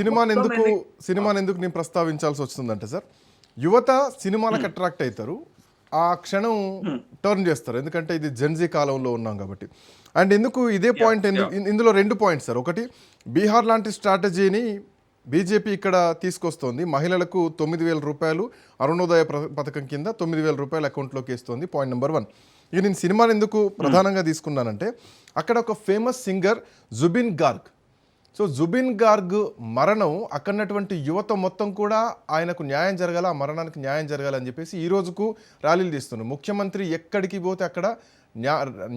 సినిమాని మొత్తం ఎందుకు ఎన్ని సినిమాని ఎందుకు నేను ప్రస్తావించాల్సి వస్తుందంటే సార్, యువత సినిమాలకు అట్రాక్ట్ అవుతారు. ఆ క్షణం టర్న్ చేస్తారు, ఎందుకంటే ఇది జెన్జీ కాలంలో ఉన్నాం కాబట్టి. అండ్ ఎందుకు ఇదే యా పాయింట్ యా ఎందుకు ఇందులో రెండు పాయింట్స్ సార్. ఒకటి, బీహార్ లాంటి స్ట్రాటజీని బీజేపీ ఇక్కడ తీసుకొస్తోంది. మహిళలకు 9,000 రూపాయలు అరుణోదయ పథకం కింద 9,000 రూపాయలు అకౌంట్లోకి వేస్తోంది. Point number 1. ఇక నేను సినిమాని ఎందుకు ప్రధానంగా తీసుకున్నానంటే, అక్కడ ఒక famous singer Jubin Garg. So Jubin Garg మరణం అక్కడటువంటి యువత మొత్తం కూడా ఆయనకు న్యాయం జరగాల, ఆ మరణానికి న్యాయం జరగాలని చెప్పేసి ఈ రోజుకు ర్యాలీలు తీస్తున్నారు. ముఖ్యమంత్రి ఎక్కడికి పోతే అక్కడ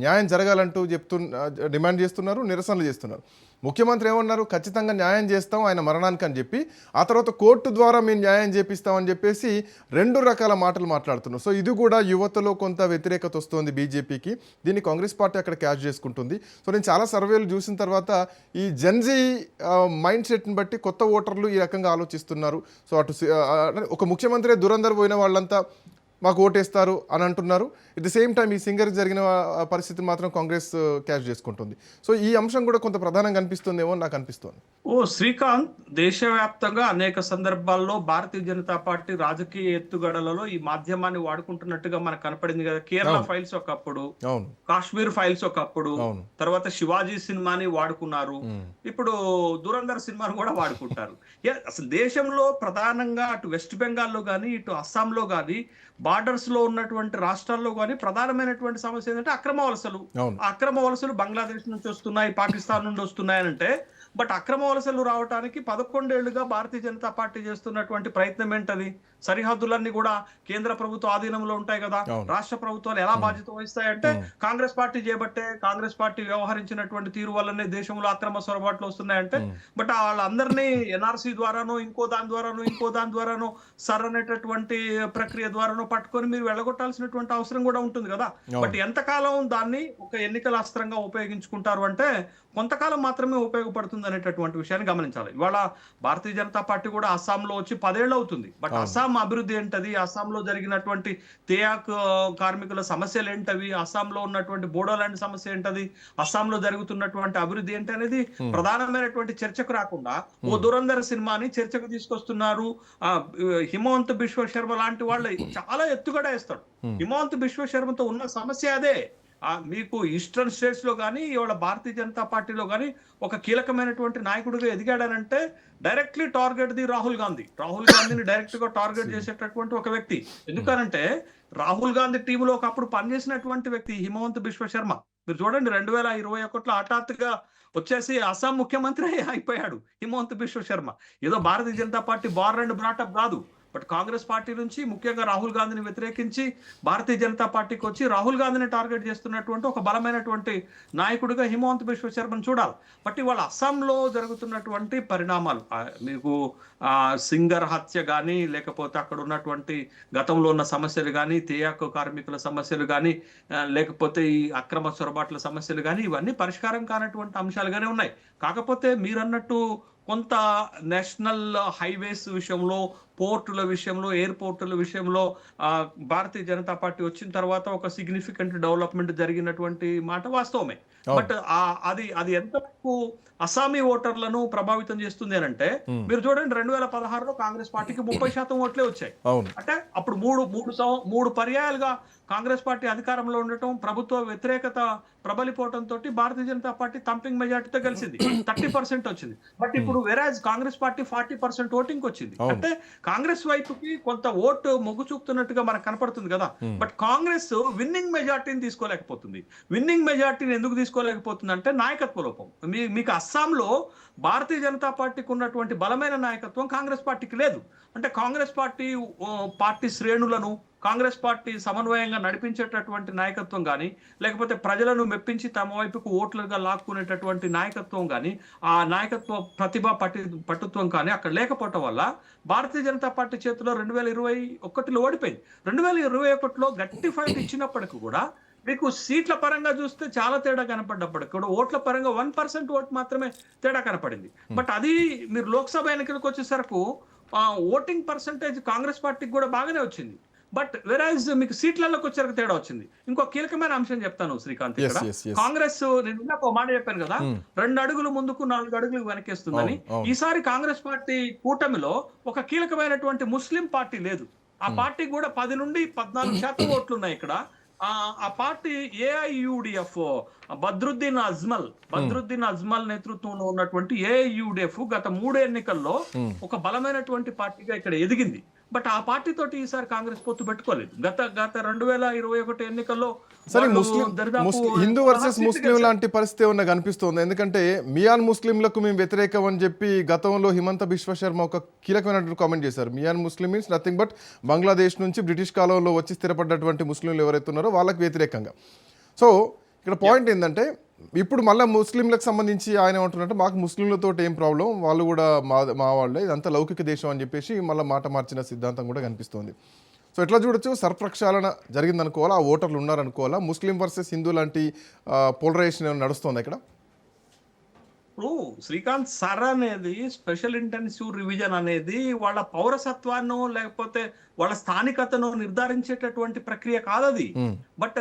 న్యాయం జరగాలంటూ డిమాండ్ చేస్తున్నారు, నిరసనలు చేస్తున్నారు. ముఖ్యమంత్రి ఏమన్నారు, ఖచ్చితంగా న్యాయం చేస్తాం ఆయన మరణానికి అని చెప్పి, ఆ తర్వాత కోర్టు ద్వారా మేము న్యాయం చేపిస్తామని చెప్పేసి 2 రకాల మాటలు మాట్లాడుతున్నారు. సో ఇది కూడా యువతలో కొంత వ్యతిరేకత వస్తుంది బీజేపీకి. దీన్ని కాంగ్రెస్ పార్టీ అక్కడ క్యాచ్ చేసుకుంటుంది. సో నేను చాలా సర్వేలు చూసిన తర్వాత ఈ జెన్జీ మైండ్ సెట్ని బట్టి కొత్త ఓటర్లు ఈ రకంగా ఆలోచిస్తున్నారు. సో అటు ఒక ముఖ్యమంత్రి దురందర్ పోయిన వాళ్ళంతా మాకు ఓటేస్తారు అని అంటున్నారు. ఎట్ ది సేమ్ టైం ఈ సింగర్కి జరిగిన పరిస్థితిని మాత్రం కాంగ్రెస్ క్యాచ్ చేసుకుంటుంది. సో ఈ అంశం కూడా కొంత ప్రధానంగా అనిపిస్తుందేమో నాకు అనిపిస్తుంది. శ్రీకాంత్, దేశవ్యాప్తంగా అనేక సందర్భాల్లో భారతీయ జనతా పార్టీ రాజకీయ ఎత్తుగడలలో ఈ మాధ్యమాన్ని వాడుకుంటున్నట్టుగా మనకు కనపడింది కదా. కేరళ ఫైల్స్ ఒకప్పుడు, కాశ్మీర్ ఫైల్స్ ఒకప్పుడు, తర్వాత శివాజీ సినిమాని వాడుకున్నారు, ఇప్పుడు దురంధర్ సినిమాను కూడా వాడుకుంటారు. అసలు దేశంలో ప్రధానంగా అటు వెస్ట్ బెంగాల్లో కానీ ఇటు అస్సాంలో కానీ బార్డర్స్ లో ఉన్నటువంటి రాష్ట్రాల్లో కానీ ప్రధానమైనటువంటి సమస్య ఏంటంటే అక్రమ వలసలు. అక్రమ వలసలు బంగ్లాదేశ్ నుంచి వస్తున్నాయి, పాకిస్తాన్ నుండి వస్తున్నాయి అంటే, బట్ అక్రమ వలసలు రావడానికి 11 ఏళ్లుగా భారతీయ జనతా పార్టీ చేస్తున్నటువంటి ప్రయత్నం ఏంటది? సరిహద్దులన్నీ కూడా కేంద్ర ప్రభుత్వ ఆధీనంలో ఉంటాయి కదా, రాష్ట్ర ప్రభుత్వాలు ఎలా బాధ్యత వహిస్తాయంటే కాంగ్రెస్ పార్టీ చేపట్టే, కాంగ్రెస్ పార్టీ వ్యవహరించినటువంటి తీరు వల్లనే దేశంలో అక్రమ సొరబాట్లు వస్తున్నాయంటే, బట్ వాళ్ళందరినీ ఎన్ఆర్సీ ద్వారానో ఇంకో దాని ద్వారానో సర్ అనేటటువంటి ప్రక్రియ ద్వారానో పట్టుకొని మీరు వెళ్ళగొట్టాల్సినటువంటి అవసరం కూడా ఉంటుంది కదా. బట్ ఎంతకాలం దాన్ని ఒక ఎన్నికల అస్త్రంగా ఉపయోగించుకుంటారు అంటే కొంతకాలం మాత్రమే ఉపయోగపడుతుంది అనేటటువంటి విషయాన్ని గమనించాలి. ఇవాళ భారతీయ జనతా పార్టీ కూడా అస్సాంలో వచ్చి 10 ఏళ్ళు అవుతుంది. బట్ అస్సాం అభివృద్ధి ఏంటది, అస్సాంలో జరిగినటువంటి తేయాక్ కార్మికుల సమస్యలు ఏంటవి, అస్సాంలో ఉన్నటువంటి బోడోలాండ్ సమస్య ఏంటది, అస్సాంలో జరుగుతున్నటువంటి అభివృద్ధి ఏంటి అనేది ప్రధానమైనటువంటి చర్చకు రాకుండా ఓ దురంధర్ సినిమాని చర్చకు తీసుకొస్తున్నారు. హిమవంత్ బిశ్వ శర్మ లాంటి వాళ్ళు చాలా ఎత్తుగడ వేస్తాడు. హిమవంత్ బిశ్వ శర్మతో ఉన్న సమస్య అదే. మీకు ఈస్టర్న్ స్టేట్స్ లో కానీ ఇవాళ భారతీయ జనతా పార్టీలో కానీ ఒక కీలకమైనటువంటి నాయకుడిగా ఎదిగాడనంటే డైరెక్ట్లీ టార్గెట్ ది రాహుల్ గాంధీని డైరెక్ట్ గా టార్గెట్ చేసేటటువంటి ఒక వ్యక్తి. ఎందుకనంటే రాహుల్ గాంధీ టీంలో ఒకప్పుడు పనిచేసినటువంటి వ్యక్తి హిమవంత్ బిశ్వ శర్మ. మీరు చూడండి 2021లో హఠాత్తుగా వచ్చేసి అస్సాం ముఖ్యమంత్రి అయిపోయాడు హిమవంత్ బిశ్వ శర్మ. ఏదో భారతీయ జనతా పార్టీ బార్ అండ్ బ్రాటప్ కాదు, బట్ కాంగ్రెస్ పార్టీ నుంచి ముఖ్యంగా రాహుల్ గాంధీని వ్యతిరేకించి భారతీయ జనతా పార్టీకి వచ్చి రాహుల్ గాంధీని టార్గెట్ చేస్తున్నటువంటి ఒక బలమైనటువంటి నాయకుడిగా హిమవంత్ బిశ్వ శర్మను చూడాలి. బట్ ఇవాళ అస్సాంలో జరుగుతున్నటువంటి పరిణామాలు, మీకు సింగర్ హత్య కానీ, లేకపోతే అక్కడ ఉన్నటువంటి గతంలో ఉన్న సమస్యలు కానీ, తేయాకు కార్మికుల సమస్యలు కానీ, లేకపోతే ఈ అక్రమ చొరబాట్ల సమస్యలు కానీ, ఇవన్నీ పరిష్కారం కానటువంటి అంశాలుగానే ఉన్నాయి. కాకపోతే మీరన్నట్టు కొంత నేషనల్ హైవేస్ విషయంలో, పోర్టుల విషయంలో, ఎయిర్పోర్టుల విషయంలో భారతీయ జనతా పార్టీ వచ్చిన తర్వాత ఒక సిగ్నిఫికెంట్ డెవలప్మెంట్ జరిగినటువంటి మాట వాస్తవమే. బట్ అది ఎంతవరకు అస్సామీ ఓటర్లను ప్రభావితం చేస్తుంది అని అంటే, మీరు చూడండి 2016లో కాంగ్రెస్ పార్టీకి 30% ఓట్లే వచ్చాయి. అంటే అప్పుడు మూడు పర్యాయాలుగా కాంగ్రెస్ పార్టీ అధికారంలో ఉండటం, ప్రభుత్వ వ్యతిరేకత ప్రబలిపోవడంతో భారతీయ జనతా పార్టీ థంపింగ్ మెజార్టీతో గెలిచింది, 30% వచ్చింది. బట్ ఇప్పుడు వెరాజ్ కాంగ్రెస్ పార్టీ 40% ఓటింగ్ వచ్చింది. అంటే కాంగ్రెస్ వైపుకి కొంత ఓటు మొగ్గు చూపుతున్నట్టుగా మనకు కనపడుతుంది కదా. బట్ కాంగ్రెస్ విన్నింగ్ మెజార్టీని తీసుకోలేకపోతుంది. విన్నింగ్ మెజార్టీని ఎందుకు తీసుకోలేకపోతుంది అంటే నాయకత్వ లోపం. మీకు అస్సాంలో భారతీయ జనతా పార్టీకి ఉన్నటువంటి బలమైన నాయకత్వం కాంగ్రెస్ పార్టీకి లేదు. అంటే కాంగ్రెస్ పార్టీ శ్రేణులను కాంగ్రెస్ పార్టీ సమన్వయంగా నడిపించేటటువంటి నాయకత్వం కానీ, లేకపోతే ప్రజలను మెప్పించి తమ వైపుకు ఓట్లుగా లాక్కునేటటువంటి నాయకత్వం కానీ, ఆ నాయకత్వ ప్రతిభ పట్టుత్వం కానీ అక్కడ లేకపోవటం వల్ల భారతీయ జనతా పార్టీ చేతిలో 2021లో ఓడిపోయింది. 2021లో గట్టి ఫైట్ ఇచ్చినప్పటికీ కూడా మీకు సీట్ల పరంగా చూస్తే చాలా తేడా కనపడ్డప్పటికి కూడా ఓట్ల పరంగా 1% ఓటు మాత్రమే తేడా కనపడింది. బట్ అది మీరు లోక్సభ ఎన్నికలకు వచ్చేసరికి ఓటింగ్ పర్సంటేజ్ కాంగ్రెస్ పార్టీకి కూడా బాగానే వచ్చింది. బట్ వెరాజ్ మీకు సీట్లలోకి వచ్చాక తేడా వచ్చింది. ఇంకో కీలకమైన అంశం చెప్తాను శ్రీకాంత్, ఇక్కడ కాంగ్రెస్, నేను ఇందాక ఒక మాట చెప్పాను కదా, 2 అడుగులు ముందుకు 4 అడుగులు వెనకేస్తుందని. ఈసారి కాంగ్రెస్ పార్టీ కూటమిలో ఒక కీలకమైనటువంటి ముస్లిం పార్టీ లేదు. ఆ పార్టీ కూడా 10 నుండి 14% ఓట్లు ఉన్నాయి ఇక్కడ. ఆ పార్టీ ఏఐయుడిఎఫ్, బద్రుద్దీన్ అజ్మల్ నేతృత్వంలో ఉన్నటువంటి ఏఐయుడిఎఫ్ గత 3 ఎన్నికల్లో ఒక బలమైనటువంటి పార్టీగా ఇక్కడ ఎదిగింది. బట్ ఆ పార్టీ తోటి ఈసారి కాంగ్రెస్ పొత్తు పెట్టుకోలేదు. గత 2021 ఎన్నికల్లో హిందూ వర్సెస్ ముస్లిం లాంటి పరిస్థితి ఏమన్నా కనిపిస్తుంది. ఎందుకంటే మియాన్ ముస్లింలకు మేము వ్యతిరేకం అని చెప్పి గతంలో హిమంత బిశ్వ శర్మ ఒక కీలకమైనటువంటి కామెంట్ చేశారు. మియాన్ ముస్లిం మీన్స్ నథింగ్ బట్ బంగ్లాదేశ్ నుంచి బ్రిటిష్ కాలంలో వచ్చి స్థిరపడ్డటువంటి ముస్లింలు ఎవరైతే ఉన్నారో వాళ్ళకి వ్యతిరేకంగా. సో ఇక్కడ పాయింట్ ఏంటంటే ఇప్పుడు మళ్ళీ ముస్లింలకు సంబంధించి ఆయన ఏమంటున్నారంటే మాకు ముస్లింలతో ఏం ప్రాబ్లం, వాళ్ళు కూడా మా వాళ్ళే, ఇదంతా లౌకిక దేశం అని చెప్పేసి మళ్ళీ మాట మార్చిన సిద్ధాంతం కూడా కనిపిస్తుంది. సో ఎట్లా చూడొచ్చు, సర్ప్రక్షాళన జరిగిందనుకోవాలా, ఆ ఓటర్లు ఉన్నారనుకోవాలా, ముస్లిం వర్సెస్ హిందూ లాంటి పోలరైజేషన్ నడుస్తుంది ఇక్కడ? ఇప్పుడు శ్రీకాంత్, సర్ అనేది స్పెషల్ ఇంటెన్సివ్ రివిజన్ అనేది వాళ్ళ పౌరసత్వాన్ని లేకపోతే వాళ్ళ స్థానికతను నిర్ధారించేటటువంటి ప్రక్రియ కాదది. But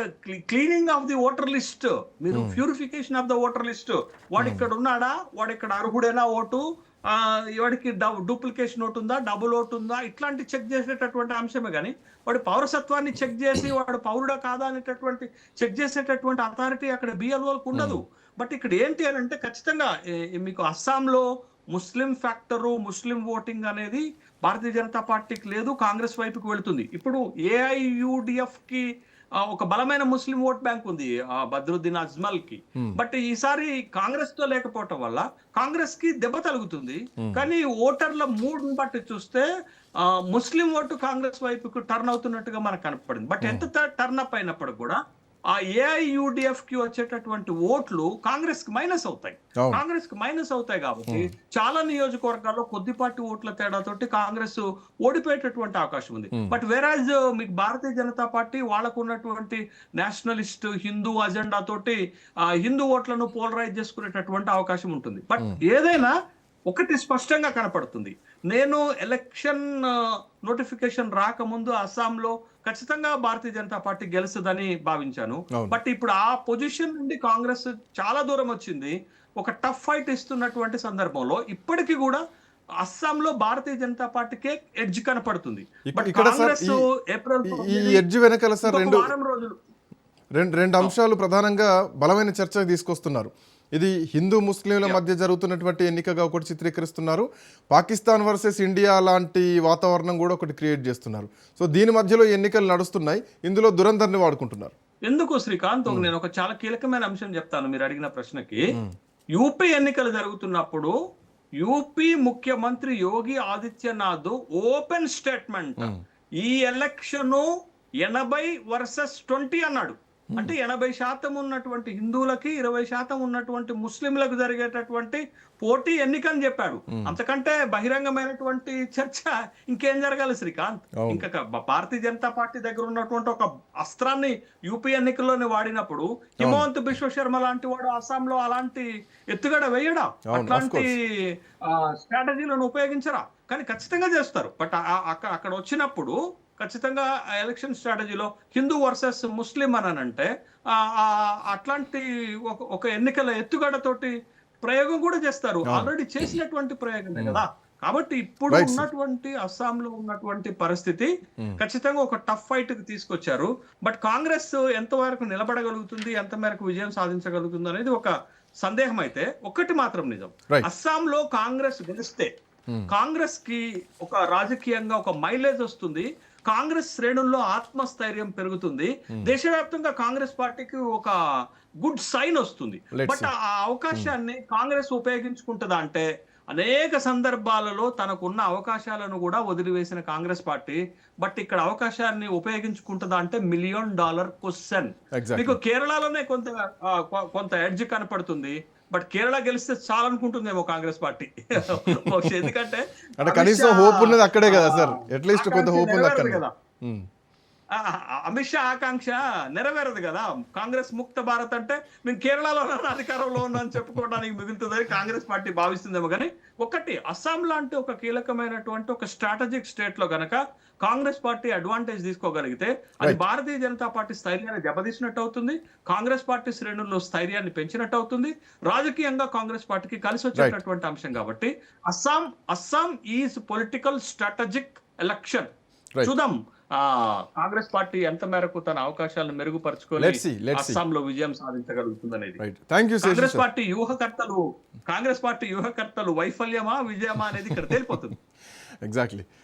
cleaning of the voter list, మీరు purification of the voter list, వాడు ఇక్కడ ఉన్నాడా, వాడు ఇక్కడ అర్హుడేనా ఓటు, వాడికి డూప్లికేషన్ ఓటు ఉందా, డబుల్ ఓటు ఉందా, ఇట్లాంటి చెక్ చేసేటటువంటి అంశమే. కానీ వాడి పౌరసత్వాన్ని చెక్ చేసి వాడు పౌరుడా కాదా అనేటటువంటి చెక్ చేసేటటువంటి అథారిటీ అక్కడ బిఎల్ఓలకు ఉండదు. బట్ ఇక్కడ ఏంటి అని అంటే ఖచ్చితంగా మీకు అస్సాంలో ముస్లిం ఫ్యాక్టరు, ముస్లిం ఓటింగ్ అనేది భారతీయ జనతా పార్టీకి లేదు, కాంగ్రెస్ వైపుకి వెళుతుంది. ఇప్పుడు ఏఐయుడిఎఫ్ కి ఒక బలమైన ముస్లిం ఓట్ బ్యాంక్ ఉంది బద్రుద్దీన్ అజ్మల్ కి. బట్ ఈసారి కాంగ్రెస్ తో లేకపోవటం వల్ల కాంగ్రెస్ కి దెబ్బ తగులుతుంది. కానీ ఓటర్ల మూడ్ బట్టి చూస్తే ముస్లిం ఓటు కాంగ్రెస్ వైపుకు టర్న్ అవుతున్నట్టుగా మనకు కనపడింది. బట్ ఎంత టర్న్ అప్ అయినప్పుడు కూడా ఆ ఏఐయుడిఎఫ్ కి వచ్చేటటువంటి ఓట్లు కాంగ్రెస్ కి మైనస్ అవుతాయి కాబట్టి చాలా నియోజకవర్గాల్లో కొద్దిపాటి ఓట్ల తేడాతోటి కాంగ్రెస్ ఓడిపోయేటటువంటి అవకాశం ఉంది. బట్ వేరాజ్ మీకు భారతీయ జనతా పార్టీ వాళ్ళకు ఉన్నటువంటి నేషనలిస్ట్ హిందూ అజెండా తోటి హిందూ ఓట్లను పోలరైజ్ చేసుకునేటటువంటి అవకాశం ఉంటుంది. బట్ ఏదైనా ఒకటి స్పష్టంగా కనపడుతుంది, నేను ఎలక్షన్ నోటిఫికేషన్ రాకముందు అస్సాంలో ఖచ్చితంగా భారతీయ జనతా పార్టీ గెలుస్తుందని భావించాను. బట్ ఇప్పుడు ఆ పొజిషన్ నుండి కాంగ్రెస్ చాలా దూరం వచ్చింది. ఒక టఫ్ ఫైట్ ఇస్తున్నటువంటి సందర్భంలో ఇప్పటికీ కూడా అస్సాంలో భారతీయ జనతా పార్టీకే ఎడ్జ్ కనపడుతుంది. బట్ కాంగ్రెస్ ఏప్రిల్ రెండు అంశాలు ప్రధానంగా బలమైన చర్చకు తీసుకొస్తున్నారు. ఇది హిందూ ముస్లింల మధ్య జరుగుతున్నటువంటి ఎన్నికగా ఒకటి చిత్రీకరిస్తున్నారు, పాకిస్తాన్ వర్సెస్ ఇండియా లాంటి వాతావరణం కూడా ఒకటి క్రియేట్ చేస్తున్నారు. సో దీని మధ్యలో ఎన్నికలు నడుస్తున్నాయి, ఇందులో దురంధర్ని వాడుకుంటున్నారు. ఎందుకు శ్రీకాంత్, నేను ఒక చాలా కీలకమైన అంశం చెప్తాను మీరు అడిగిన ప్రశ్నకి. యూపీ ఎన్నికలు జరుగుతున్నప్పుడు యూపీ ముఖ్యమంత్రి యోగి ఆదిత్యనాథ్ ఓపెన్ స్టేట్మెంట్, ఈ ఎలక్షన్ 80 వర్సెస్ 20 అన్నాడు. అంటే 80% ఉన్నటువంటి హిందువులకి 20% ఉన్నటువంటి ముస్లింలకు జరిగేటటువంటి పోటీ ఎన్నికని చెప్పాడు. అంతకంటే బహిరంగమైనటువంటి చర్చ ఇంకేం జరగాలి శ్రీకాంత్? ఇంకా భారతీయ జనతా పార్టీ దగ్గర ఉన్నటువంటి ఒక అస్త్రాన్ని యూపీ ఎన్నికల్లోనే వాడినప్పుడు హిమంత బిశ్వ శర్మ లాంటి వాడు అస్సాంలో అలాంటి ఎత్తుగడ వేయడా, అట్లాంటి స్ట్రాటజీలను ఉపయోగించరా? కానీ ఖచ్చితంగా చేస్తారు. బట్ అక్కడ వచ్చినప్పుడు ఖచ్చితంగా ఎలక్షన్ స్ట్రాటజీలో హిందూ వర్సెస్ ముస్లిం అని అంటే అట్లాంటి ఒక ఎన్నికల ఎత్తుగడతోటి ప్రయోగం కూడా చేస్తారు. ఆల్రెడీ చేసినటువంటి ప్రయోగమే కదా. కాబట్టి ఇప్పుడు ఉన్నటువంటి అస్సాంలో ఉన్నటువంటి పరిస్థితి ఖచ్చితంగా ఒక టఫ్ ఫైట్ కి తీసుకొచ్చారు. బట్ కాంగ్రెస్ ఎంతవరకు నిలబడగలుగుతుంది, ఎంత మేరకు విజయం సాధించగలుగుతుంది అనేది ఒక సందేహం. అయితే ఒక్కటి మాత్రం నిజం, అస్సాంలో కాంగ్రెస్ గెలిస్తే కాంగ్రెస్ కి ఒక రాజకీయంగా ఒక మైలేజ్ వస్తుంది, కాంగ్రెస్ శ్రేణుల్లో ఆత్మస్థైర్యం పెరుగుతుంది, దేశవ్యాప్తంగా కాంగ్రెస్ పార్టీకి ఒక గుడ్ సైన్ వస్తుంది. బట్ ఆ అవకాశాన్ని కాంగ్రెస్ ఉపయోగించుకుంటుందా అంటే అనేక సందర్భాలలో తనకున్న అవకాశాలను కూడా వదిలివేసిన కాంగ్రెస్ పార్టీ బట్ ఇక్కడ అవకాశాన్ని ఉపయోగించుకుంటుందా అంటే $1 మిలియన్ క్వశ్చన్. మీకు కేరళలోనే కొంత ఎడ్జ్ కనపడుతుంది. బట్ కేరళ గెలిస్తే చాలనుకుంటుందేమో కాంగ్రెస్ పార్టీ. ఎందుకంటే కనీసం హోప్ ఉన్నది అక్కడే కదా సార్, అట్లీస్ట్ కొంత హోప్ ఉంది అక్కడ కదా. అమిత్ షా ఆకాంక్ష నెరవేరదు కదా. కాంగ్రెస్ ముక్త భారత్ అంటే మేము కేరళలో అధికారంలో ఉన్నామని చెప్పుకోవడానికి మిగులుతుందని కాంగ్రెస్ పార్టీ భావిస్తుందేమో. కానీ ఒకటి, అస్సాం లాంటి ఒక కీలకమైనటువంటి ఒక స్ట్రాటజిక్ స్టేట్ లో గనక కాంగ్రెస్ పార్టీ అడ్వాంటేజ్ తీసుకోగలిగితే అది భారతీయ జనతా పార్టీ స్థైర్యాన్ని దెబ్బతీసినట్టు అవుతుంది, కాంగ్రెస్ పార్టీ శ్రేణుల్లో స్థైర్యాన్ని పెంచినట్టు అవుతుంది, రాజకీయంగా కాంగ్రెస్ పార్టీకి కలిసి వచ్చేటటువంటి అంశం. కాబట్టి Assam is political strategic election. చూద్దాం కాంగ్రెస్ పార్టీ ఎంత మేరకు తన అవకాశాలను మెరుగుపరుచుకొని అస్సాంలో విజయం సాధించగలుగుతుందనేది. కాంగ్రెస్ పార్టీ వ్యూహకర్తలు వైఫల్యమా విజయమా అనేది ఇక్కడ తేలిపోతుంది. ఎగ్జాక్ట్లీ.